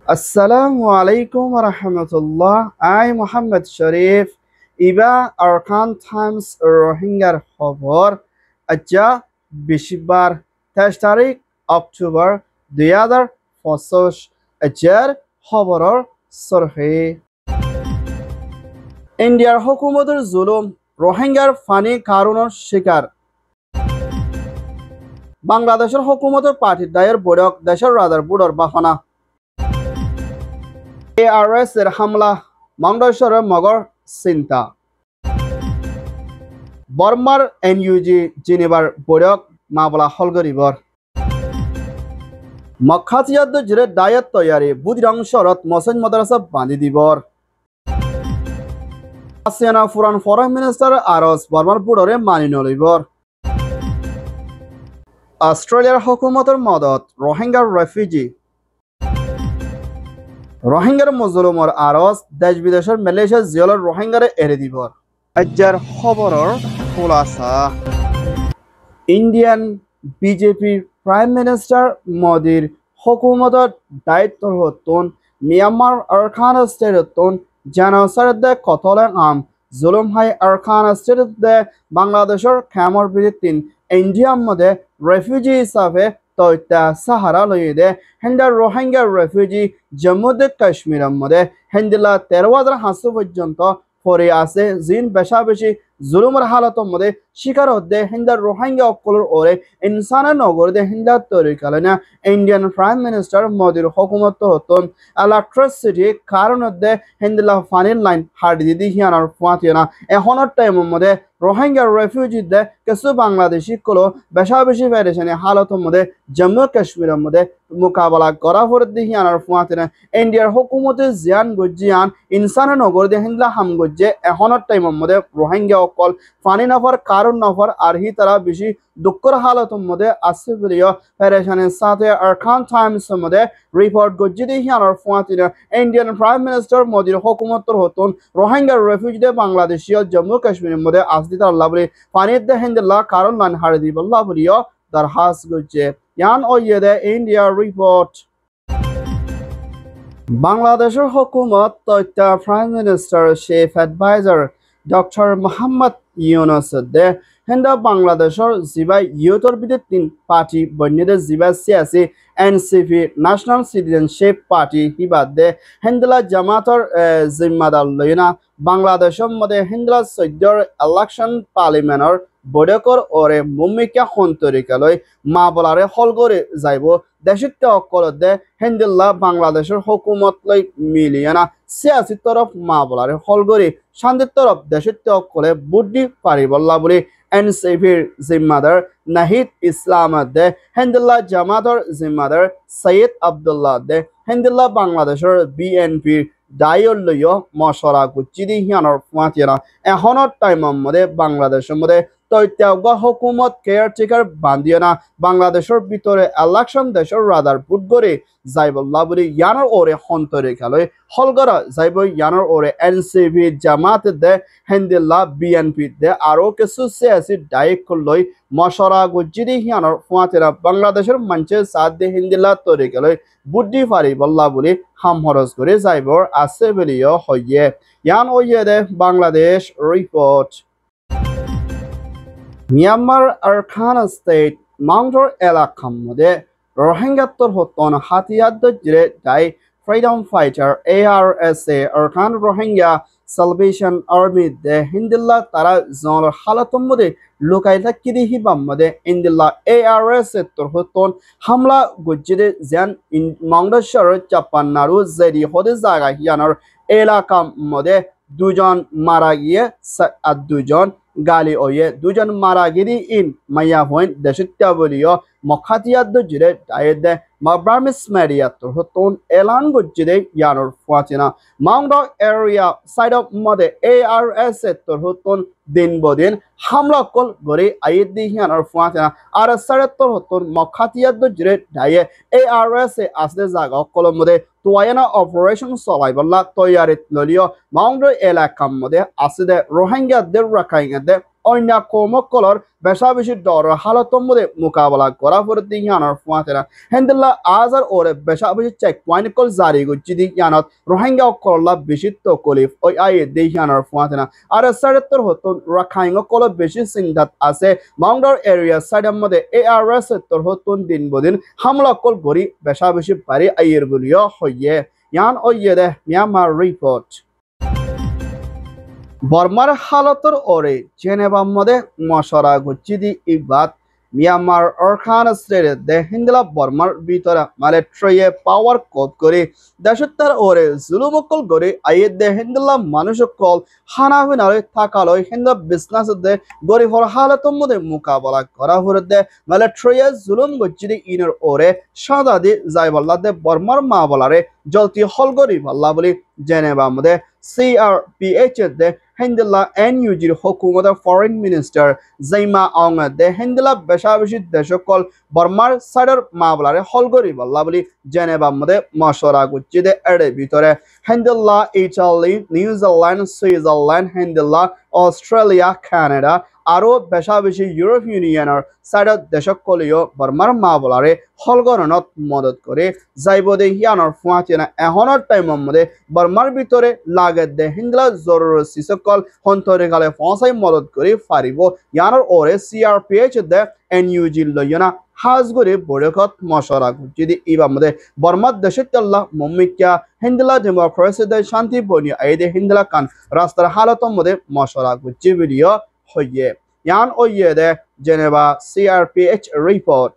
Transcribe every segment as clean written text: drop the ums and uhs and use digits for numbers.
Assalamu alaikum wa rahmatullah. I Muhammad Sharif. Iba Arkan Times Rohingya Khobor. Aja Bishibar 23 tarik October 2025 Ajar Khoboror Surhi. ইন্ডিয়ার হুকুমতের জুলুম রোহিঙ্গার funny কারণের শিকার বাংলাদেশের হুকুমতের পার্টির দায়ের বৈঠক দেশের রাজার বুড়োর বাহনা ARS এর হামলা মংডেশ্বরের মগর চিন্তা বর্মার NUG জিনেভার বৈঠক মাবলা হলগরিবর মক্কাতিয়াদ জিরে দায়ত তৈয়ারি বুদিরাংশরত মসজিদ মাদ্রাসা বাঁধি দিবর আসিয়ানা ফুরান ফরেন মিনিস্টার আরস বর্মার বুড়রে মানি নলিবর অস্ট্রেলিয়ার হুকুমতের মদত রোহিঙ্গার রেফিউজি রোহিঙ্গার মজলুমর আরস দেশ বিদেশের মালয়েশিয়া জিয়লর রোহিঙ্গারে এড়ে দিবর আজ্জার খবরর খোলাসা ইন্ডিয়ান বিজেপি প্রাইম মিনিস্টার মোদির হুকুমতত দায়িত্ব হতন মিয়ানমার আরকান স্টেটতন জেনোসাইডে কতলে আম জুলুম হাই আরকান স্টেটে বাংলাদেশের খামর বিরতিন ইন্ডিয়ার মধ্যে রেফিউজি হিসাবে তৈতা সাহারা লইদে হেন্দার রোহিঙ্গা রেফিউজি জম্মু কাশ্মীরের মধ্যে হেন্দিলা 13,000 হাসু পর্যন্ত পরে আছে জিন বেশা বেশি জুলুমের হালতের মধ্যে শিকার হতে হিন্দার রোহিঙ্গা অকলর ওরে ইনসানের নগর দে হিন্দার তৈরি কালেনা ইন্ডিয়ান প্রাইম মিনিস্টার মোদির হুকুমত হতন ইলেকট্রিসিটি কারণ দে হিন্দিলা ফানির লাইন হাড়ি দিদি হিয়ানার ফাঁতিনা এখনের টাইমের মধ্যে রোহিঙ্গা রেফিউজি দে কিছু বাংলাদেশি কলো বেশা বেশি পেরেছেন হালতের মধ্যে জম্মু কাশ্মীরের মধ্যে মোকাবেলা করা পরে হিয়ানার ফাঁতিনা ইন্ডিয়ার হুকুমতে জিয়ান গজিয়ান ইনসানের নগর দে হিন্দিলা হাম গজ্জে এখনের টাইমের মধ্যে রোহিঙ্গা অকল ফানি নফর কারণ নফর আর হি তারা বেশি দুঃখর হালতের মধ্যে আছে বলিও পেরেশানির সাথে আরকান টাইমসের মধ্যে রিপোর্ট গজ্জিদি হিয়ানার ফাঁতিনা ইন্ডিয়ান প্রাইম মিনিস্টার মোদির হুকুমতর হতন রোহিঙ্গা রেফিউজিদের বাংলাদেশীয় জম্মু কাশ্মীরের মধ্যে আসদিত আল্লাহ বলি ফানির দে হিন্দিল্লাহ কারণ লাইন হারে দিব আল্লাহ বলিও দরহাস গজ্জে ইয়ান ও ইয়েদে ইন্ডিয়া রিপোর্ট বাংলাদেশের হুকুমত তথ্য prime minister chief adviser doctor Mohammad Yunus দে হেন্দা বাংলাদেশের জিবা ইউথর বিদে 3 পার্টি বন্যদে জিবা সিয়াসি NCP ন্যাশনাল সিটিজেনশিপ পার্টি হিবাদ দে হেন্দলা জামাতর জিম্মাদার লইনা বাংলাদেশের মধ্যে হেন্দলা 14 ইলেকশন পার্লিমেন্টর বৈঠকর ওরে ভূমিকা সন্তরিকালৈ মা বলারে হল করে যাইব দেশিত অকলত দে হেন্দিল্লা বাংলাদেশের হুকুমত লৈ মিলিয়ানা সিয়াসি তরফ মা বলারে হল করে শান্তির তরফ দেশিত অকলে বুদ্ধি পারিবল্লা বলে NCPর জিম্মাদার নাহিদ ইসলাম দে হেন্দিল্লা জামাতর জিম্মাদার সৈয়দ আব্দুল্লাহ দে হেন্দিল্লা বাংলাদেশের BNPর দায়ল লইয় মশরা গুচিদি হিয়ানর ফাঁতিয়ানা এখনের টাইমের মধ্যে বাংলাদেশের মধ্যে তৈত্যাগ হুকুমত কেয়ারটেকার বান্দিয়ানা বাংলাদেশের ভিতরে ইলেকশন দেশের রাদার বুট করে যাইবল্লা বলি ইয়ানোর ওরে হন্তরে খেলয় হলগরা যাইব ইয়ানোর ওরে NCP জামাত দে হেন্দিল্লা BNP দে আরো কিছু সিয়াসি দায়িত্ব লই মশরা গুজিদি হিয়ানোর ফাঁতেরা বাংলাদেশের মঞ্চে সাথ দে হিন্দিল্লা তৈরি খেলয় বুদ্ধি পারি বল্লা বলি হামহরস করে যাইব আছে বলিও হইয়ে ইয়ান ওইয়ে দে Bangladesh report Myanmar Arakan state মাউন্টর এলাকার মধ্যে রোহিঙ্গাত্তর হতন হাতিয়ার জিরে দায় freedom fighter ARS Arakan Rohingya salvation army দে হিন্দিল্লা তারা জন হালাতর মধ্যে লুকাই থাকি দি হিবাম মধ্যে ইন্দিল্লা ARS তোর হতন হামলা গুজিদে যেন মংডেশ্বর চাপান্নারু জেরি হদে জায়গা হিয়ানোর এলাকা মধ্যে দুজন মারা গিয়ে আর দুজন গালি ওয়ে দুজন মারা গিরি ইন মাইয়া হইন দেশিত্যা বলিও মখাতিয়াদ জিরে ডায়েদ দে মাব্রামিস মেরিয়া তোর হতন এলান গজ্জিদে ইয়ানোর ফাঁচিনা মাউন্ট এরিয়া সাইড অফ মধ্যে ARS তোর হতন দিন বদিন হামলা কল গড়ে আইদ দি ইয়ানোর ফাঁচিনা আর সাড়ে তোর হতন মখাতিয়াদ জিরে ডায়ে ARS আসলে জাগা কলম মধ্যে তোয়ানা অপারেশন চলাইবল্লা তৈয়ারিত ললিও মাউন্ট এলাকার মধ্যে আছে দে রোহিঙ্গাদের রাখাইঙ্গা দে অন্য কর্মকলর বেশা বেশি ডর হালতর মধ্যে মোকাবেলা করা পড়তে ইয়ানোর ফুয়াতেনা হেন্দিল্লা আজার ওরে বেশা বেশি চেক পয়েন্ট কল জারি করছি দি ইয়ানত রোহিঙ্গা কললা বেশি তকলিফ ওই আয়ে দি ইয়ানোর ফুয়াতেনা আর সাড়েত্তর হতো রাখাইং কল বেশি চিন্তাত আছে মাউন্ডার এরিয়া সাইডের মধ্যে ARS তোর হতুন দিন বদিন হামলা কল গড়ি বেশা বেশি বাড়ি আইয়ের বলিও হইয়ে ইয়ান ওইয়ে দে মিয়ানমার রিপোর্ট বর্মার হালতর ওরে জেনেভা মধ্যে মশরা গুচ্ছি দি ইবাদ মিয়ানমার অরখান স্টেটে দে হিন্দলা বর্মার ভিতরে মালেট্রয়ে পাওয়ার কোপ করে দেশত্তার ওরে জুলুমকল করে আইয়ে দে হিন্দলা মানুষ কল হানাফিনারে থাকালয় হিন্দা বিজনেস দে গরিবর হালতর মধ্যে মোকাবেলা করা হরে দে মালেট্রয়ে জুলুম গুচ্ছি দি ইনের ওরে সাদা দি যাইবাল্লা দে বর্মার মা বলারে জলতি হল গরিব আল্লাহ বলি জেনেভা মধ্যে CRPH de Hendela NUG Hokumada Foreign Minister Zaima Aung de Hendela Beshabishi Deshokol Burmar Sadar Mablare Holgori Balabli Geneva Mode Mashora Gucci de Ede Bitore Hendela Italy New Zealand Switzerland Hendela Australia Canada আরো বেশা বেশি Europe ইউনিয়নের সাইডত দেশকলীয় বর্মার মাবলারে হলগরণত মদত করে যাইব দে হিয়ানোর ফুয়াতিনা এহনের টাইমের মধ্যে বর্মার ভিতরে লাগে দে হিন্দলা জরুর সিসকল হন্তরে গালে ফসাই মদত করে ফারিব ইয়ানোর ওরে CRPH দে NUG লয়না হাজগরে বড়কত মশরা যদি ইবার মধ্যে বর্মার দেশের তল্লা মম্মিকা হিন্দলা ডেমোক্রেসি দে শান্তি বনি আইদে হিন্দলা কান রাস্তার হালতের মধ্যে মশরা গুজি ভিডিও হইয়ে ইয়ান ওইয়ে দে Geneva CRPH report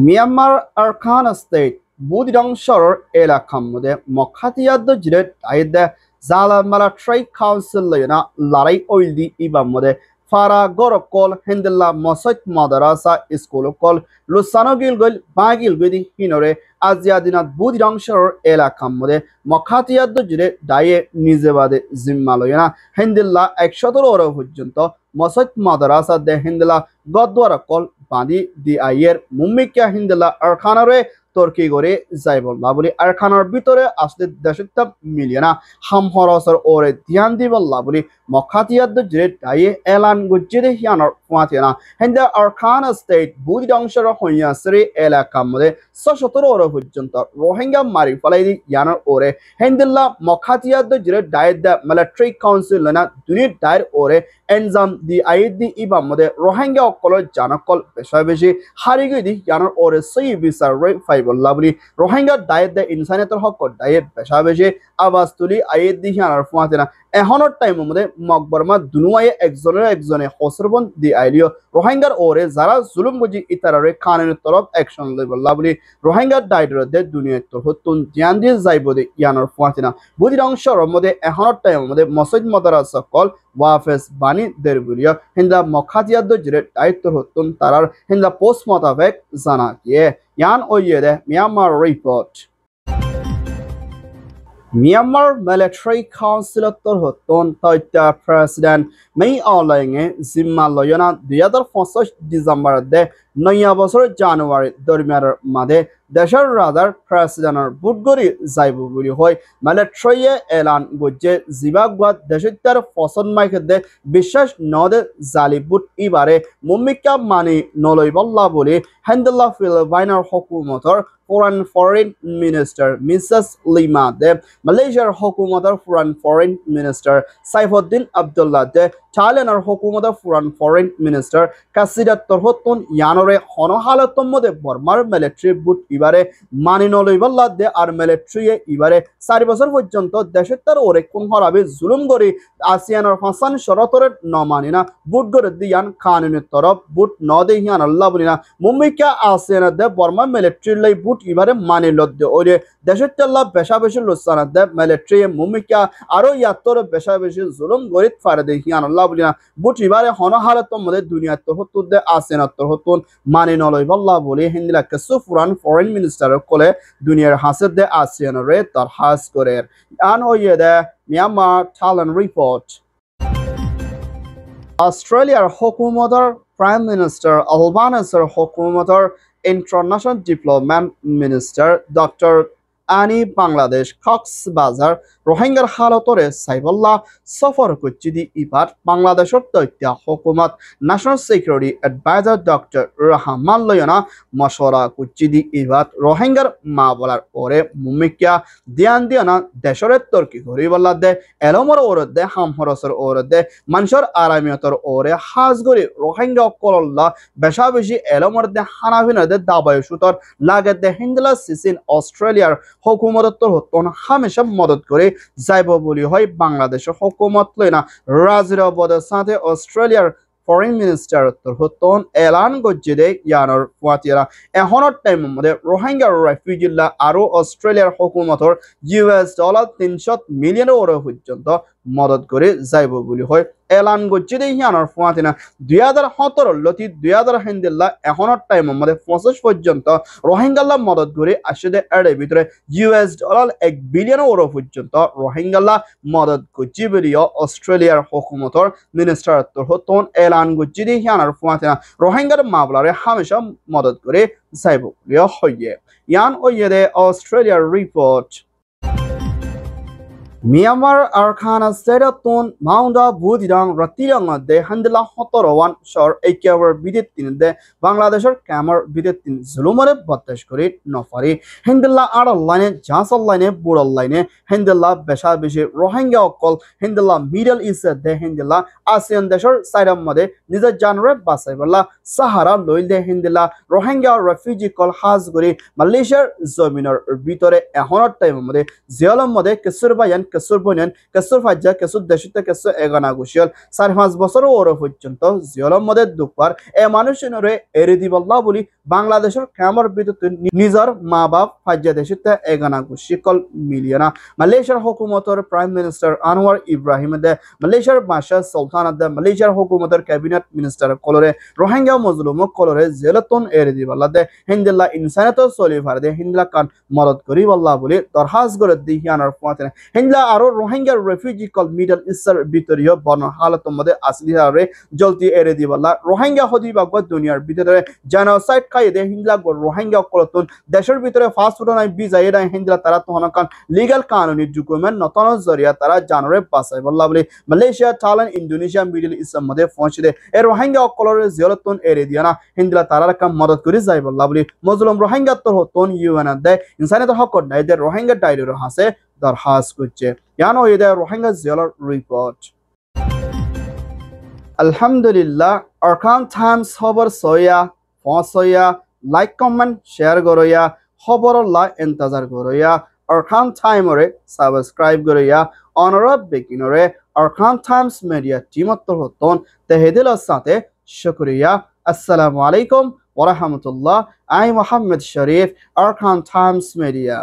Myanmar Arakan state বুদিডংশর এলাকার মধ্যে মখাতিয়াদ জিরে আইদে জালা মিলিটারি কাউন্সিল লয়না লড়াই ওইদি ইবার মধ্যে ফারা গরকল হেন্দেলা মসজিদ মাদ্রাসা স্কুল কল লুসানো গিলগল বাগিল গদি হিনরে আজিয়া দিনাত বুদিডংশর এলাকার মধ্যে মখাতিয়াদ জিরে ডায়ে নিজেবাদে জিম্মা লয়না হেন্দেলা 117 ওর পর্যন্ত মসজিদ মাদ্রাসা দে হেন্দেলা গদওয়ারা কল বাঁধি দি আইয়ের মুম্মিকা হেন্দেলা আরখানারে তর্কি করে যাইবল্লা বলি আরখানার ভিতরে আসলে দেশটা মিলিয়না হামহরসর ওরে ধ্যান দিবল্লা বলি মখাতিয়াদ জিরে ডায়ে এলান গুজিরে হিয়ানোর ফুয়াতিনা হেন্দা আরখান স্টেট বুদিডংশর হইয়াসরি এলাকার মধ্যে 117 ওর পর্যন্ত রোহিঙ্গা মারি ফলাই দি ইয়ানোর ওরে হেন্দেলা মখাতিয়াদ জিরে ডায়ে দে মিলিটারি কাউন্সিল না দুনি ডায়ের ওরে এনজাম দি আইদি ইবার মধ্যে রোহিঙ্গা অকলর জানকল বেশা বেশি হারি গই দি ইয়ানোর ওরে সই বিচার রে ফাইবল্লা বলি রোহিঙ্গা ডায়ের দে ইনসানিয়তের হক ডায়ে বেশা বেশি আওয়াজ তুলি আইদ দি ইয়ানোর ফুয়াতিনা এহনের টাইমের মধ্যে মকবরমা দুনুয়ায়ে একজনে হসরবন দি আইলিও রোহিঙ্গার ওরে যারা জুলুম বুঝি ইতারারে কানুনের তরফ অ্যাকশন লইবল্লা বলি রোহিঙ্গার ডাইডর দে দুনিয়ার তো হতুন ধ্যান দিয়ে যাইব দে ইয়ানোর ফুয়াতিনা বুদিডংশর মধ্যে এহনের টাইমের মধ্যে মসজিদ মাদ্রাসা কল ওয়াফেস বানি দেরগুলিয়া হিন্দা মখাতিয়াদ জিরে দায়িত্ব হতুন তারার হিন্দা পোস্ট মোতাবেক জানা গিয়ে ইয়ান ওইয়ে দে মিয়ানমার রিপোর্ট মিয়ানমার মিলিটারি কাউন্সিলর হতন তথ্য প্রেসিডেন্ট মেই অলাইংয়ে জিম্মা লয়না 2025 ডিসেম্বর দে নয়া বছর জানুয়ারি দরমিয়ানের মাঝে দেশের রাজার প্রেসিডেন্টের বুটগরি যাইব বলি হয় মিলিটারিয়ে এলান গজ্জে জিবাগুয়া দেশের ফসল মাইকে দে বিশ্বাস নদে জালি বুট ইবারে মুম্মিকা মানি নলইবল্লা বলি হেন্দেলা ফিলিপাইনের হুকুমতর ফরেন মিনিস্টার মিসেস লিমা দে মালয়েশিয়ার হুকুমতর ফরেন মিনিস্টার সাইফুদ্দিন আব্দুল্লাহ দে থাইল্যান্ডের হুকুমতর ফরেন মিনিস্টার কাসিদাত তরহতুন ইয়ানরে হনহালতম মধ্যে বর্মার মিলিটারি বুট ইবারে মানি নলইবল্লা দে আর মিলিটারি ইবারে 4 বছর পর্যন্ত দেশের তার ওরে কোন হরাবে জুলুম করে আসিয়ানের হাসান শরতরের নমানিনা বুট গরে দিয়ান কানুনের তরফ বুট ন দে হিয়ান আল্লাহ বলিনা মুম্মিকা আসিয়ানের দে বর্মা মিলিটারি লাই বুট ইবারে মানি লদ্দে ওরে দেশের তাল্লা বেশা বেশি লুসানা দে মিলিটারি মুম্মিকা আরো ইয়াত্তর বেশা বেশি জুলুম গরিত ফারে দে হিয়ান আল্লাহ বলিনা বুট ইবারে হনহালতম মধ্যে দুনিয়ার তো হতুন দে আসিয়ানের তো হতুন মানি নলইবল্লা বলি হিন্দিলা কেসু ফরেন মিনিস্টার কোলে দুনিয়ার হাসের দে আসিয়ানরে তার হাস করে আন ওইয়ে দে মিয়ানমার থাইল্যান্ড রিপোর্ট অস্ট্রেলিয়ার হুকুমতর প্রাইম মিনিস্টার আলবানিসের হুকুমতর ইন্টারন্যাশনাল ডেভেলপমেন্ট মিনিস্টার ডক্টর আনি বাংলাদেশ কক্সবাজার রোহিঙ্গার হালতরে সাইবল্লাহ সফর করছি ইবার বাংলাদেশের তথ্য হুকুমত national security adviser doctor Rahman লয়না মশওয়ারা করছি ইবার রোহিঙ্গার মা বলার ওরে মুমিকিয়া দিয়ান দিয়ানা দেশরে তর্কি করি বল্লা দে এলমর ওরে দে হামহরসর ওরে দে মানুষের আরামিয়তর ওরে হাজ করি রোহিঙ্গা কলল্লা বেশা বেশি এলমর দে হানাভিনা দে দাবায় সুতর লাগে দে হিন্দলা সিসিন অস্ট্রেলিয়ার হুকুমতর হতন হামেশা মদত করে যাইব বলি হয় বাংলাদেশের হুকুমত লইনা রাজির অবদের সাথে অস্ট্রেলিয়ার ফরেন মিনিস্টার হতন এলান গজ্জি দে ইয়ানোর ফুয়াতিরা এখনের টাইম মধ্যে রোহিঙ্গা রেফিউজিলা আরো অস্ট্রেলিয়ার হুকুমতর $300 মিলিয়ন পর্যন্ত মদত করে যাইব বলি হয় এলান গজ্জি দে ইয়ানোর ফুয়াতিনা 2017 লতি 2000 হিন্দিল্লা এখনের টাইম মধ্যে 25 পর্যন্ত রোহিঙ্গাল্লা মদত করে আসলে এর ভিতরে $1 বিলিয়ন পর্যন্ত রোহিঙ্গাল্লা মদত গজ্জি বলিও অস্ট্রেলিয়ার হুকুমতর মিনিস্টার হতন এলান গজ্জি দে ইয়ানোর ফুয়াতিনা রোহিঙ্গার মামলারে হামেশা মদত করে যাইব বলিও হইয়ে ইয়ান ওইয়ে দে অস্ট্রেলিয়ার report Myanmar Arkhana Sedatun Maunda Budidang Ratirang de Handela Hotorowan Shor Ekever Biditin de Bangladeshor Kamar Biditin Zulumare Batash Kuri Nofari Hindela Ara Line Jasal Line Bural Line Hindela Besha Bishi Rohingya Okol Hindela Middle East de Hindela ASEAN Deshor Sidam Mode Niza Janre Basabala Sahara Loil de Hindela Rohingya Refugee Kol Hazguri Malaysia Zominor Bitore Ehonor Time Mode Zeolam Mode Kesurbayan কেসুর বনেন কেসুর ফাজ্জা কেসুর দেশিতে কেসু এগানা গুশিয়াল 4-5 বছর ওরে পর্যন্ত জিয়লম মধ্যে দুপার এ মানুষেনরে এরি দিবল্লা বলি বাংলাদেশের কামর বিদ্যুৎ নিজর মা বাপ ফাজ্জা দেশিতে এগানা গুশিকল মিলিয়না মালয়েশিয়ার হুকুমতর প্রাইম মিনিস্টার আনোয়ার ইব্রাহিম দে মালয়েশিয়ার বাদশাহ সুলতান দে মালয়েশিয়ার হুকুমতর ক্যাবিনেট মিনিস্টার কলরে রোহিঙ্গা মজলুম কলরে জেলতন এরি দিবল্লা দে হিন্দিল্লা ইনসানিয়ত সলিফার দে হিন্দলা কান মদত করি বল্লা বলি দরখাস্ত করে দিহিয়ানার ফাতে হিন্দলা আরো রোহিঙ্গা রেফিউজি কল মিডল ইস্টার ভিতরীয় বন হালত মধ্যে আসলি হারে জলদি এরে দিবল্লা রোহিঙ্গা হদি বাগ দুনিয়ার ভিতরে জেনোসাইড খাইদে হিন্দলা গো রোহিঙ্গা কলতুন দেশের ভিতরে ফাস্ট ফুড নাই বি যাইরা হিন্দলা তারা তহনকান লিগ্যাল কানুনি ডকুমেন্ট নতন জরিয়া তারা জানরে পাসাই বল্লা বলি Malaysia Thailand Indonesia middle Easter মধ্যে পৌঁছে এর রোহিঙ্গা কলরে জিয়লতুন এরে দিয়ানা হিন্দলা তারা কাম মদত করে যাই বল্লা বলি মজলুম রোহিঙ্গা তোর হতন ইউএন দে ইনসানিয়ত হক নাই দে রোহিঙ্গা ডাইরের হাসে দরখাস্ত করছে ইয়ানো এদে রোহিঙ্গা জিয়ালার রিপোর্ট আলহামদুলিল্লাহ আরকান টাইমস খবর সয়া পছয়া লাইক কমেন্ট শেয়ার করয়া খবরল্লা ইন্তজার করয়া আরকান টাইমরে সাবস্ক্রাইব করয়া অনরব বেকিনরে আরকান টাইমস মিডিয়া টিমত হতন তেহেদিলের সাথে শুকরিয়া আসসালামু আলাইকুম ওয়া রাহমাতুল্লাহ I Mohammad Sharif Arakan Times media